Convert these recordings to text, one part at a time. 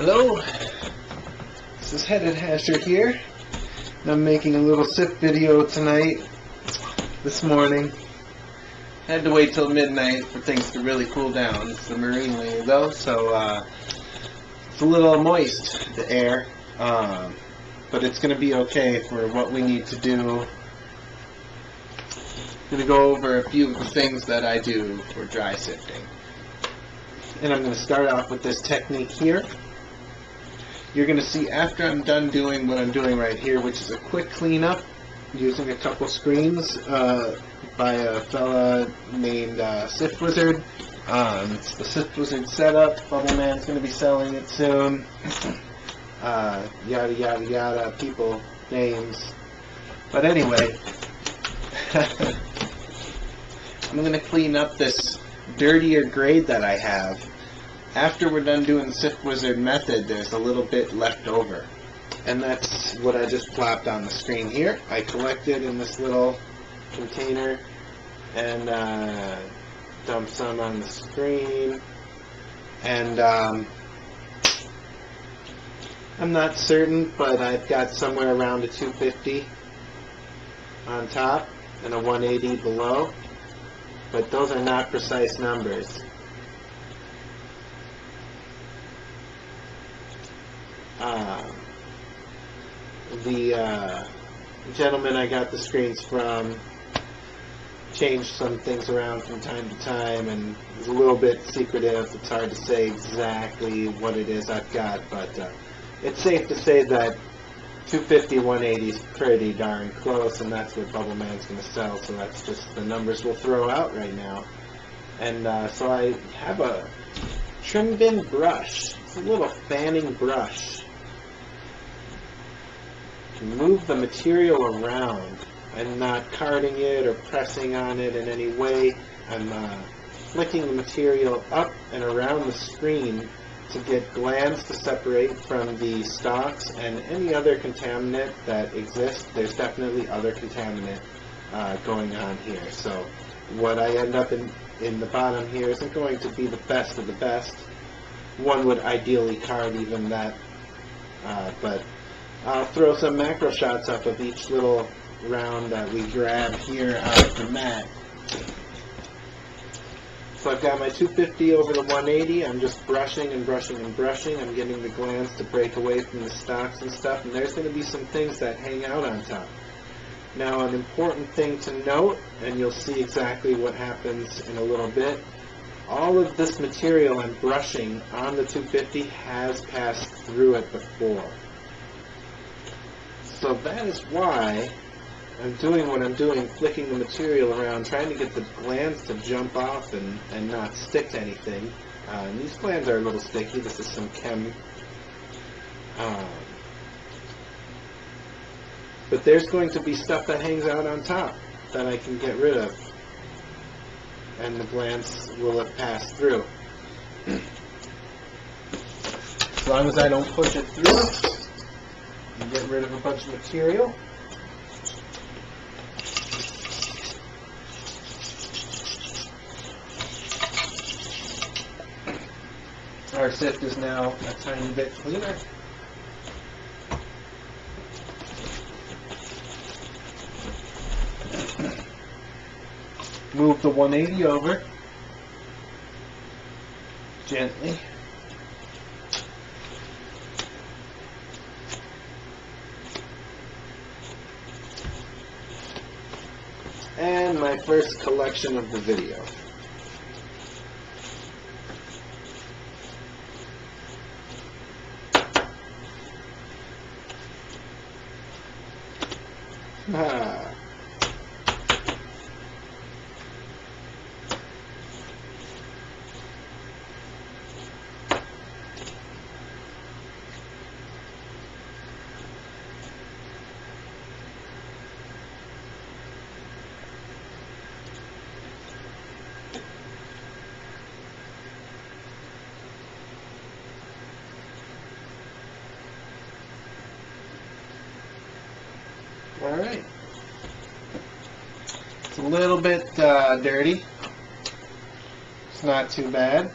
Hello, this is Headed Hasher here, and I'm making a little Sift video tonight, this morning. Had to wait till midnight for things to really cool down. It's the marine layer though, so it's a little moist, the air, but it's going to be okay for what we need to do. I'm going to go over a few of the things that I do for dry sifting. And I'm going to start off with this technique here. You're going to see after I'm done doing what I'm doing right here, which is a quick cleanup using a couple screens by a fella named Sift Wizard. It's the Sift Wizard setup. Bubbleman's going to be selling it soon. Yada yada yada, people, names. But anyway, I'm going to clean up this dirtier grade that I have. After we're done doing the Sift Wizard method, there's a little bit left over. And that's what I just plopped on the screen here. I collected in this little container and dumped some on the screen. And I'm not certain, but I've got somewhere around a 250 on top and a 180 below. But those are not precise numbers. The gentleman I got the screens from changed some things around from time to time, and it's a little bit secretive. It's hard to say exactly what it is I've got, but it's safe to say that 250, 180 is pretty darn close, and that's what Bubbleman's going to sell, so that's just the numbers we'll throw out right now. And so I have a trim bin brush. It's a little fanning brush. To move the material around. I'm not carding it or pressing on it in any way. I'm flicking the material up and around the screen to get glands to separate from the stalks and any other contaminant that exists. There's definitely other contaminant going on here. So what I end up in the bottom here isn't going to be the best of the best. One would ideally card even that, but I'll throw some macro shots up of each little round that we grab here out of the mat. So I've got my 250 over the 180. I'm just brushing and brushing and brushing. I'm getting the glands to break away from the stalks and stuff, and there's going to be some things that hang out on top. Now, an important thing to note, and you'll see exactly what happens in a little bit, all of this material I'm brushing on the 250 has passed through it before. So that is why I'm doing what I'm doing, flicking the material around, trying to get the glands to jump off and not stick to anything. And these glands are a little sticky. This is some chem. But there's going to be stuff that hangs out on top that I can get rid of. And the glands will have passed through. As long as I don't push it through and get rid of a bunch of material. Our sift is now a tiny bit cleaner. Move the 180 over gently. And my first collection of the video. Alright. It's a little bit dirty. It's not too bad.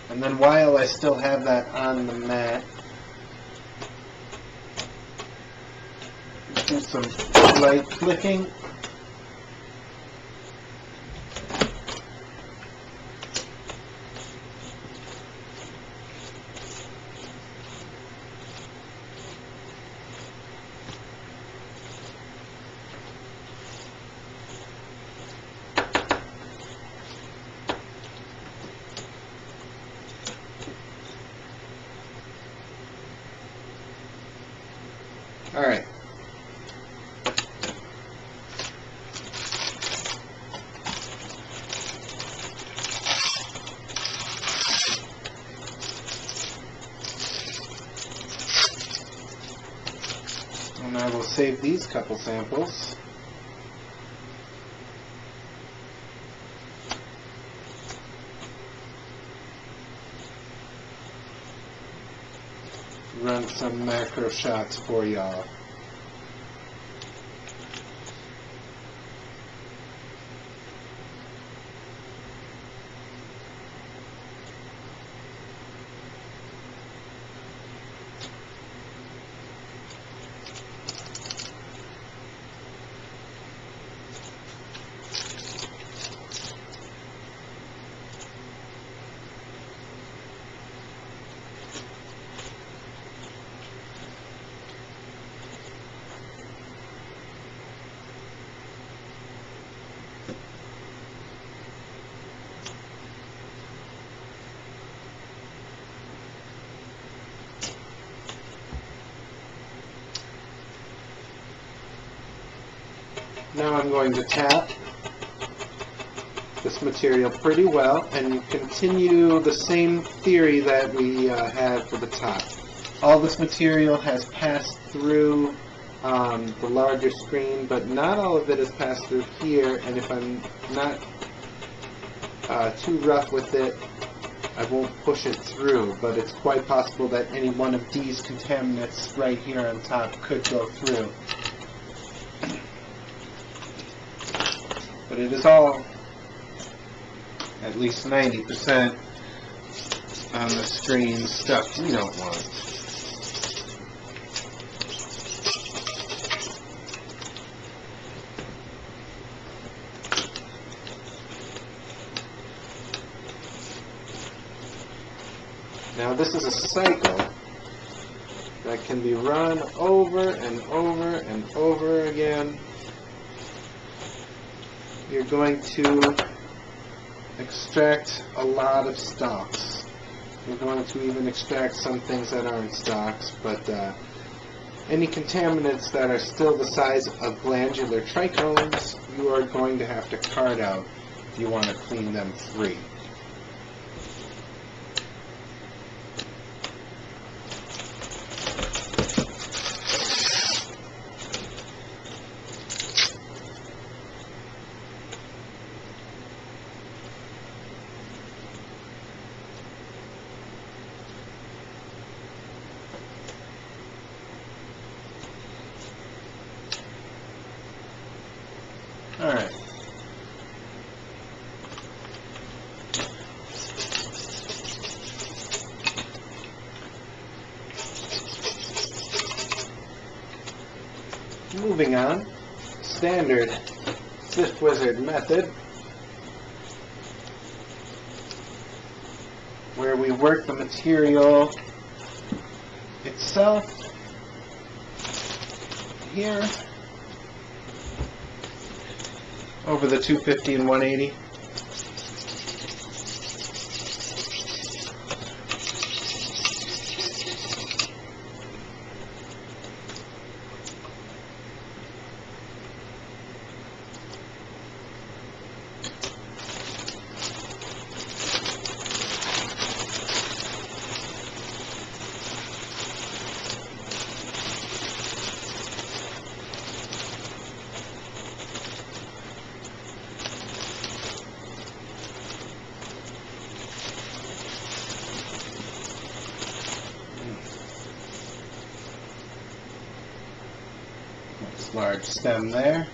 And then while I still have that on the mat, do some light flicking. All right. And I will save these couple samples. Run some macro shots for y'all. Now I'm going to tap this material pretty well and continue the same theory that we had for the top. All this material has passed through the larger screen, but not all of it has passed through here, and if I'm not too rough with it, I won't push it through, but it's quite possible that any one of these contaminants right here on top could go through. But it is all at least 90% on the screen stuff we don't want. Now this is a cycle that can be run over and over and over again. You're going to extract a lot of stalks. You're going to even extract some things that aren't stalks, but any contaminants that are still the size of glandular trichomes, you are going to have to card out if you want to clean them free. Alright. Moving on, standard Sift Wizard method, where we work the material itself here over the 250 and 180. Large stem there.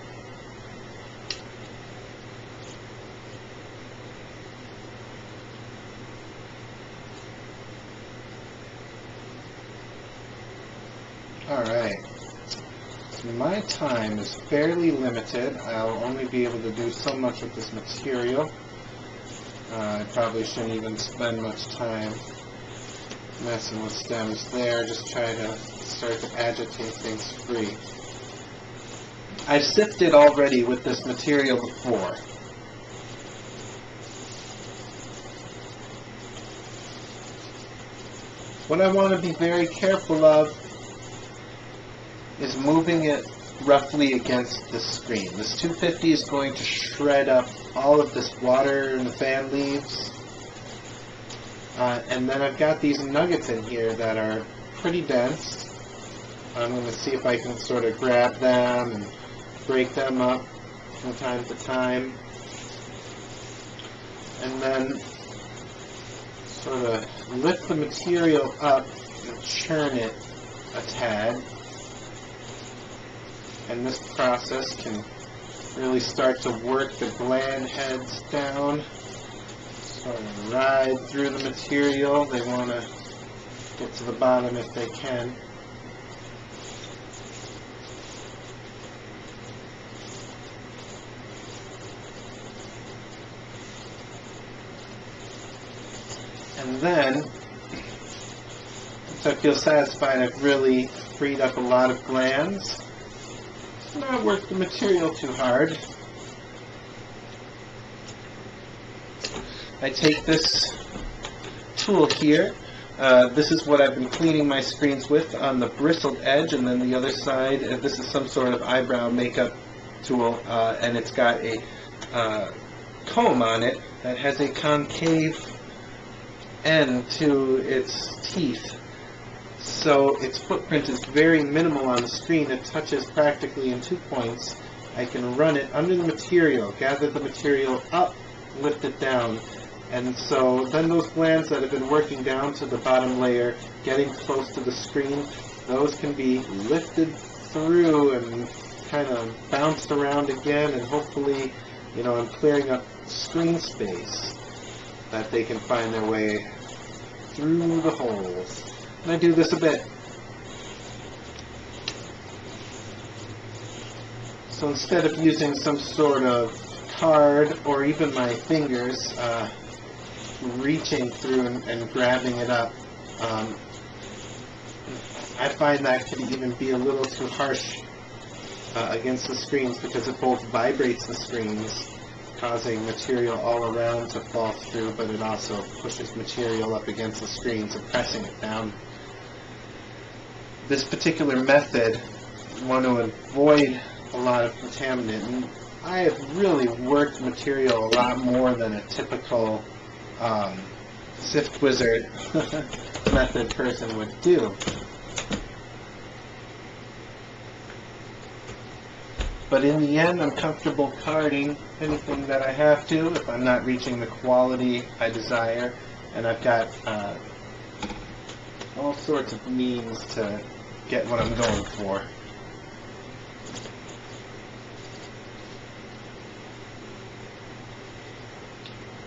Alright, so my time is fairly limited. I'll only be able to do so much with this material. I probably shouldn't even spend much time messing with stems there. Just try to start to agitate things free. I've sifted already with this material before. What I want to be very careful of is moving it roughly against the screen. This 250 is going to shred up all of this water and the fan leaves. And then I've got these nuggets in here that are pretty dense. I'm going to see if I can sort of grab them and break them up from time to time. And then sort of lift the material up and churn it a tad. And this process can really start to work the gland heads down, sort of ride through the material. They want to get to the bottom if they can. And then, once I feel satisfied I've really freed up a lot of glands, not work the material too hard. I take this tool here. This is what I've been cleaning my screens with on the bristled edge, and then the other side, this is some sort of eyebrow makeup tool, and it's got a comb on it that has a concave end to its teeth. So its footprint is very minimal on the screen. It touches practically in 2 points. I can run it under the material, gather the material up, lift it down. And so then those glands that have been working down to the bottom layer, getting close to the screen, those can be lifted through and kind of bounced around again, and hopefully, you know, I'm clearing up screen space that they can find their way through the holes. And I do this a bit. So instead of using some sort of card or even my fingers reaching through and grabbing it up, I find that can even be a little too harsh against the screens, because it both vibrates the screens, causing material all around to fall through, but it also pushes material up against the screens and pressing it down. This particular method, you want to avoid a lot of contaminant. And I have really worked material a lot more than a typical Sift Wizard method person would do. But in the end, I'm comfortable carding anything that I have to if I'm not reaching the quality I desire. And I've got all sorts of means to get what I'm going for.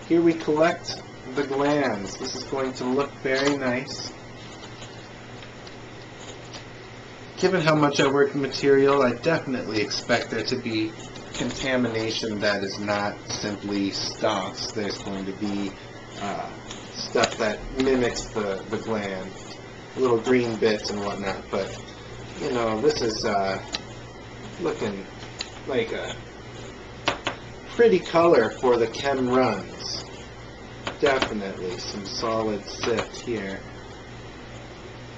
Here we collect the glands. This is going to look very nice. Given how much I work in material, I definitely expect there to be contamination that is not simply stalks. There's going to be stuff that mimics the gland, little green bits and whatnot. But, you know, this is looking like a pretty color for the chem runs. Definitely some solid sift here.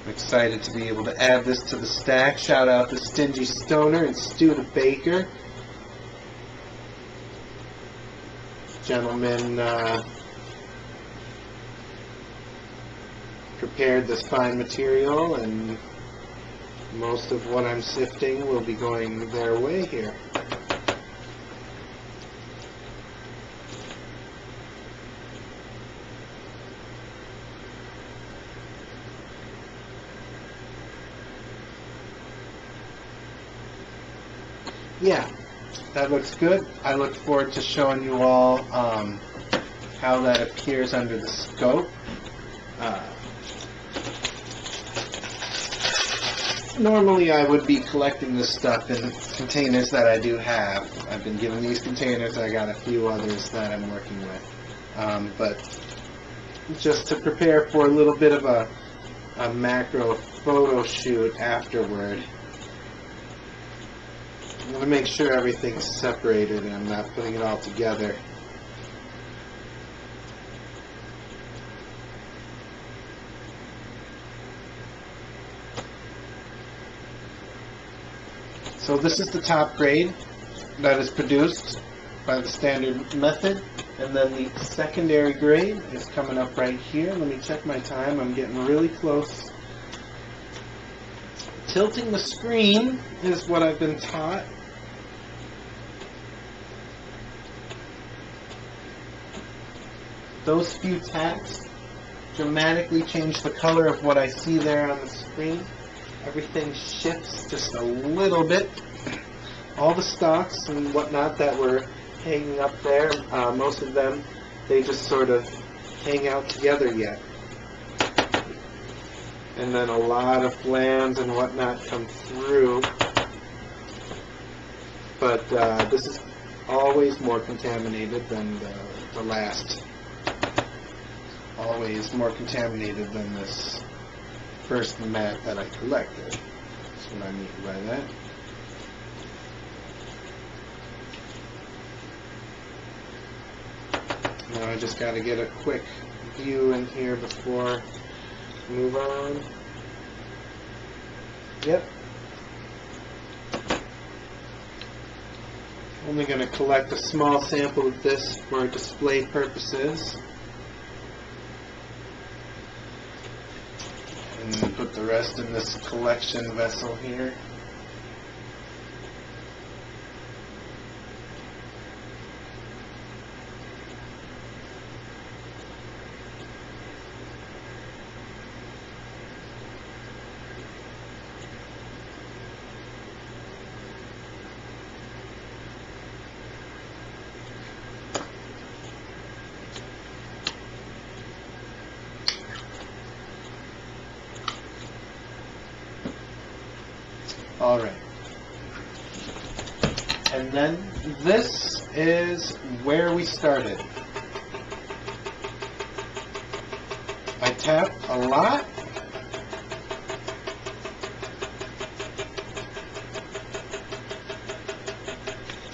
I'm excited to be able to add this to the stack. Shout out to Stingy Stoner and Stu the Baker. Gentlemen prepared this fine material, and most of what I'm sifting will be going their way here. Yeah, that looks good. I look forward to showing you all how that appears under the scope. Normally I would be collecting this stuff in containers that I do have. I've been given these containers, I got a few others that I'm working with. But just to prepare for a little bit of a macro photo shoot afterward, I'm going to make sure everything's separated and I'm not putting it all together. So this is the top grade that is produced by the standard method, and then the secondary grade is coming up right here. Let me check my time, I'm getting really close. Tilting the screen is what I've been taught. Those few taps dramatically change the color of what I see there on the screen. Everything shifts just a little bit. All the stocks and whatnot that were hanging up there, most of them, they just sort of hang out together yet. And then a lot of glands and whatnot come through. But this is always more contaminated than the last. Always more contaminated than this first mat that I collected. That's what I mean by that. Now I just got to get a quick view in here before I move on. Yep. Only going to collect a small sample of this for display purposes. And put the rest in this collection vessel here. Alright. And then this is where we started. I tap a lot.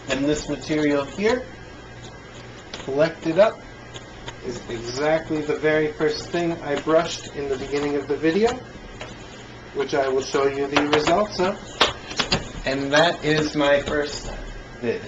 And this material here, collected up, is exactly the very first thing I brushed in the beginning of the video, which I will show you the results of. And that is my first vid.